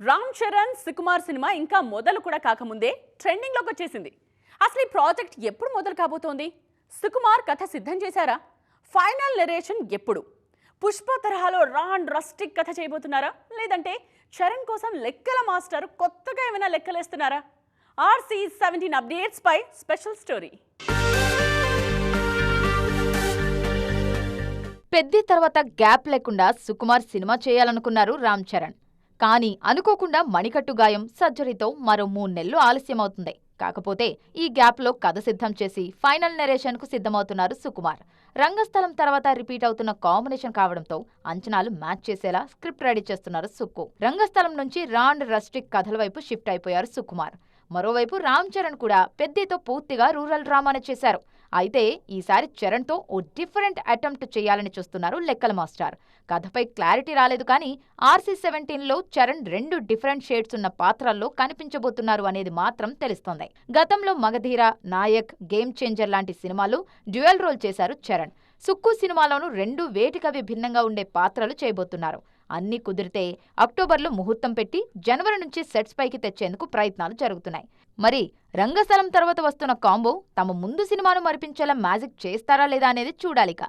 Ram Charan Sukumar cinema ఇంకా మొదలు కూడా కాకముందే ట్రెండింగ్లోకి వచ్చేసింది. అసలు ఈ ప్రాజెక్ట్ ఎప్పుడు మొదలు కాబోతోంది? సుకుమార్ కథ సిద్ధం చేశారా? ఫైనల్ నెరేషన్ ఎప్పుడు? పుష్ప తరహాలో రా అండ్ రస్టిక్ కథ చేయబోతున్నారా, లేదంటే చరణ్ కోసం లెక్కల మాస్టర్ కొత్తగా ఏమైనా లెక్కలేస్తున్నారా? RC17 అప్డేట్స్ పై స్పెషల్ స్టోరీ. పెద్ది తర్వాత గ్యాప్ లేకుండా సుకుమార్ సినిమా చేయాలనుకున్నారు రామ్ చరణ్. కానీ అనుకోకుండా మణికట్టు గాయం సర్జరీతో మరో 3 నెలలు ఆలస్యమవుతుంది. కాకపోతే ఈ గ్యాప్లో కథ సిద్ధం చేసి ఫైనల్ నెరేషన్కు సిద్ధమవుతున్నారు సుకుమార్. రంగస్థలం తర్వాత రిపీట్ అవుతున్న కాంబినేషన్ కావడంతో అంచనాలు మ్యాచ్ చేసేలా స్క్రిప్ట్ రెడీ చేస్తున్నారు సుక్కు. రంగస్థలం నుంచి రా అండ్ రస్టిక్ కథల వైపు షిఫ్ట్ అయిపోయారు సుకుమార్. మరోవైపు రామ్ చరణ్ కూడా పెద్దితో పూర్తిగా రూరల్ డ్రామానే చేశారు. అయితే ఈసారి చరణ్తో ఓ డిఫరెంట్ అటెంప్ట్ చేయాలని చూస్తున్నారు లెక్కల మాస్టర్. కథపై క్లారిటీ రాలేదు, కానీ RC17లో చరణ్ 2 డిఫరెంట్ షేడ్స్ ఉన్న పాత్రల్లో కనిపించబోతున్నారు అనేది మాత్రం తెలుస్తోంది. గతంలో మగధీర, నాయక్, గేమ్ చేంజర్ లాంటి సినిమాలు డ్యూయల్ రోల్ చేశారు చరణ్. సుక్కు సినిమాలోనూ 2 వేటికవి భిన్నంగా ఉండే పాత్రలు చేయబోతున్నారు. అన్నీ కుదిరితే అక్టోబర్లో ముహూర్తం పెట్టి జనవరి నుంచి సెట్స్ పైకి తెచ్చేందుకు ప్రయత్నాలు జరుగుతున్నాయి. మరి రంగస్థలం తర్వాత వస్తున్న కాంబో తమ ముందు సినిమాను మరిపించేలా మ్యాజిక్ చేస్తారా లేదా అనేది చూడాలిక.